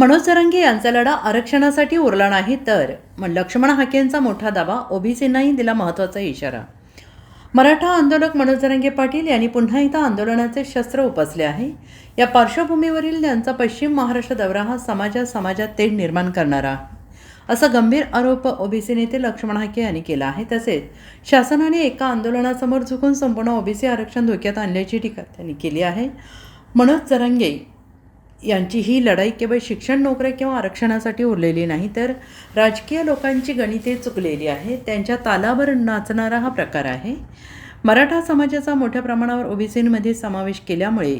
मनोज जरांगे यांचा लढा आरक्षणासाठी उरला नाही तर लक्ष्मण हाकेंचा मोठा दावा, ओबीसींनाही दिला महत्त्वाचा इशारा. मराठा आंदोलक मनोज जरांगे पाटील यांनी पुन्हा एकदा आंदोलनाचे शस्त्र उपसले आहे. या पार्श्वभूमीवरील त्यांचा पश्चिम महाराष्ट्र दौरा हा समाजात तेढ निर्माण करणारा आहे, असा गंभीर आरोप ओबीसी नेते लक्ष्मण हाके यांनी केला आहे. तसेच शासनाने एका आंदोलनासमोर झुकून संपूर्ण ओबीसी आरक्षण धोक्यात आणल्याची टीका त्यांनी केली आहे. मनोज जरांगे यांची ही लढाई केवळ शिक्षण, नोकऱ्या किंवा आरक्षणासाठी उरलेली नाही, तर राजकीय लोकांची गणिते चुकलेली आहे, त्यांच्या तालावर नाचणारा हा प्रकार आहे. मराठा समाजाचा मोठ्या प्रमाणावर ओबीसींमध्ये समावेश केल्यामुळे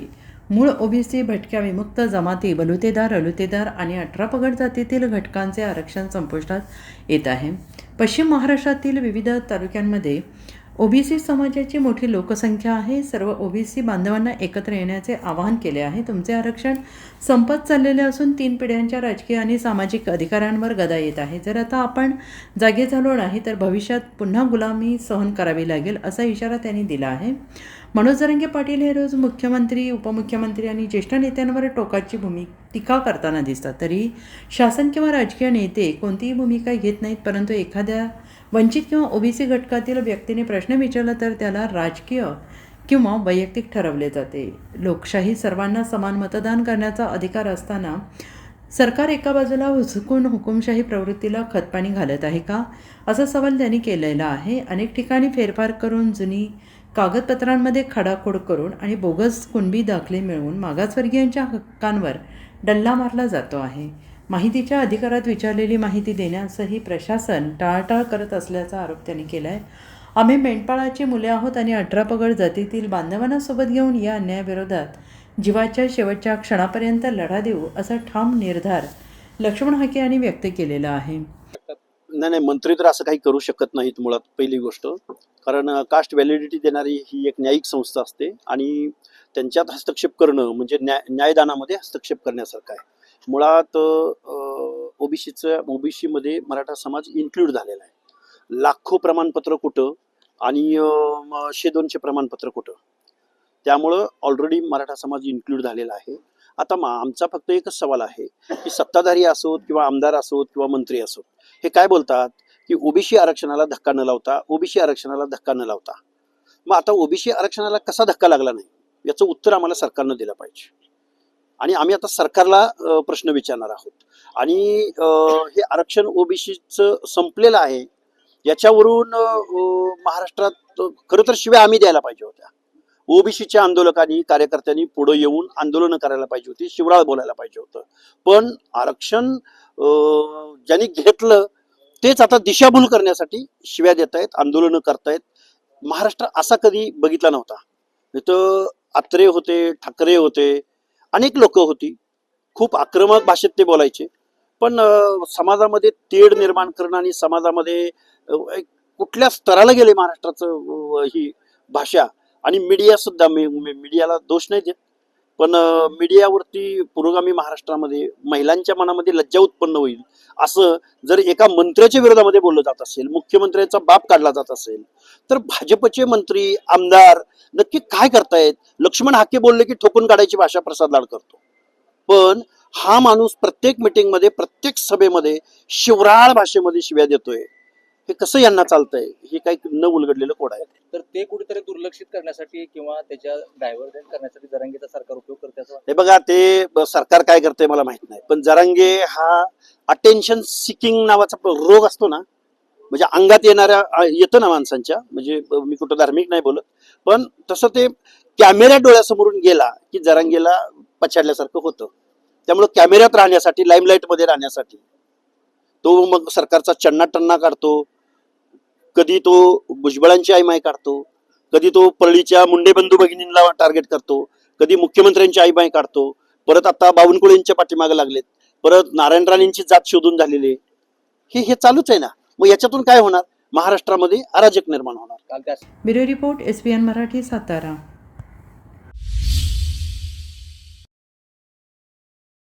मूळ ओबीसी, भटक्या, विमुक्त जमाती, बलुतेदार, अलुतेदार आणि 18 पगड जातीतील घटकांचे आरक्षण संपुष्टात येत आहे. पश्चिम महाराष्ट्रातील विविध तालुक्यांमध्ये ओबीसी समाजाची मोठी लोकसंख्या आहे. सर्व ओबीसी बांधवांना एकत्र येण्याचे आवाहन केले आहे. तुमचे आरक्षण संपत चाललेले असून 3 पिढ्यांच्या राजकीय आणि सामाजिक अधिकारांवर गदा येत आहे. जर आता आपण जागे झालो नाही तर भविष्यात पुन्हा गुलामी सहन करावी लागेल, असा इशारा त्यांनी दिला आहे. मनोज जरांगे पाटील हे रोज मुख्यमंत्री, उपमुख्यमंत्री आणि ज्येष्ठ नेत्यांवर टोकाची टीका करताना दिसतात. तरी शासन किंवा राजकीय नेते कोणतीही भूमिका घेत नाहीत. परंतु एखाद्या वंचित किंवा ओबीसी घटकातील व्यक्तीने प्रश्न विचारला तर त्याला राजकीय किंवा वैयक्तिक ठरवले जाते. लोकशाही सर्वांना समान मतदान करण्याचा अधिकार असताना सरकार एका बाजूला हुसकून हुकुमशाही प्रवृत्तीला खतपाणी घालत आहे का, असा सवाल त्यांनी केलेला आहे. अनेक ठिकाणी फेरफार करून, जुनी कागदपत्रांमध्ये खडाखोड करून आणि बोगस कुणबी दाखले मिळवून मागासवर्गीयांच्या हक्कांवर डल्ला मारला जातो आहे. माहितीच्या अधिकारात विचारलेली माहिती देण्यासही प्रशासन टाळाटाळ करत असल्याचा आरोप त्यांनी केला आहे. आम्ही मेंढपाळाची मुले आहोत आणि 18 पगड जातीतील बांधवांना सोबत घेऊन या अन्यायाविरोधात जीवाच्या शेवटच्या क्षणापर्यंत लढा देऊ, असा ठाम निर्धार लक्ष्मण हाके यांनी व्यक्त केलेला आहे. नाही, मंत्री तर असं काही करू शकत नाहीत. मुळात पहिली गोष्ट, कारण कास्ट व्हॅलिडिटी देणारी ही एक न्यायिक संस्था असते आणि त्यांच्यात हस्तक्षेप करणं म्हणजे न्यायदानामध्ये हस्तक्षेप करण्यासारखं आहे. मुळात ओबीसीमध्ये मराठा समाज इन्क्लूड झालेला आहे. लाखो प्रमाणपत्र कुठं आणि 100-200 प्रमाणपत्र कुठं, त्यामुळं ऑलरेडी मराठा समाज इन्क्लूड झालेला आहे. आता आमचा फक्त एकच सवाल आहे की सत्ताधारी असोत किंवा आमदार असोत किंवा मंत्री असोत, हे काय बोलतात की ओबीसी आरक्षणाला धक्का न लावता, ओबीसी आरक्षणाला धक्का न लावता. मग आता ओबीसी आरक्षणाला कसा धक्का लागला नाही याचं उत्तर आम्हाला सरकारनं दिलं पाहिजे आणि आम्ही आता सरकारला प्रश्न विचारणार आहोत. आणि हे आरक्षण ओबीसीचं संपलेलं आहे याच्यावरून महाराष्ट्रात खरं तर शिव्या आम्ही द्यायला पाहिजे होत्या. ओबीसीच्या आंदोलकांनी, कार्यकर्त्यांनी पुढे येऊन आंदोलनं करायला पाहिजे होती, शिवराळ बोलायला पाहिजे होतं. पण आरक्षण ज्यांनी घेतलं तेच आता दिशाभूल करण्यासाठी शिव्या देत आहेत, आंदोलनं करतायत. महाराष्ट्र असा कधी बघितला नव्हता. इथं आत्रे होते, ठाकरे होते, अनेक लोक होती, खूप आक्रमक भाषेत ते बोलायचे. पण समाजामध्ये तेढ निर्माण करणं आणि समाजामध्ये कुठल्या स्तराला गेले महाराष्ट्राचं ही भाषा. आणि मीडिया सुद्धा, मीडियाला दोष नाही देत, पण मीडियावरती पुरोगामी महाराष्ट्रामध्ये महिलांच्या मनामध्ये लज्जा उत्पन्न होईल असं जर एका मंत्र्याच्या विरोधामध्ये बोललं जात असेल, मुख्यमंत्र्यांचा बाप काढला जात असेल, तर भाजपचे मंत्री, आमदार नक्की काय करतायत? लक्ष्मण हाके बोलले की ठोकून काढायची भाषा प्रसाद लाड करतो, पण हा माणूस प्रत्येक मिटिंगमध्ये, प्रत्येक सभेमध्ये शिवराळ भाषेमध्ये शिव्या देतोय. हे कसं यांना चालतंय? हे काही न उलगडलेलं कोड आहे. तर ते कुठेतरी दुर्लक्षित करण्यासाठी किंवा त्याच्या डायव्हर्जन करण्यासाठी जरांगेचा सरकार उपयोग करते असं हे बघा, ते सरकार काय करते मला माहित नाही, पण जरांगे हा अटेन्शन सिकिंग नावाचा रोग असतो ना, म्हणजे अंगात येतं ना माणसांच्या, म्हणजे मी कुठं धार्मिक नाही बोलत, पण तसं ते कॅमेऱ्या डोळ्यासमोरून गेला की जरांगेला पछाडल्यासारखं होतं. त्यामुळे कॅमेऱ्यात राहण्यासाठी, लाईमलाईट मध्ये राहण्यासाठी तो मग सरकारचा चन्ना काढतो. कधी तो भुजबळांची आईमाय काढतो, कधी तो परळीच्या मुंडे बंधू भगिनींना टार्गेट करतो, कधी मुख्यमंत्र्यांची आईमाय काढतो. परत आता बावनकुळेंच्या पाठीमागे लागलेत, परत नारायण राणेंची जात शोधून झालेली. हे चालूच आहे ना. मग याच्यातून काय होणार? महाराष्ट्रामध्ये अराजक निर्माण होणार. Bureau report, SBN Marathi, Satara.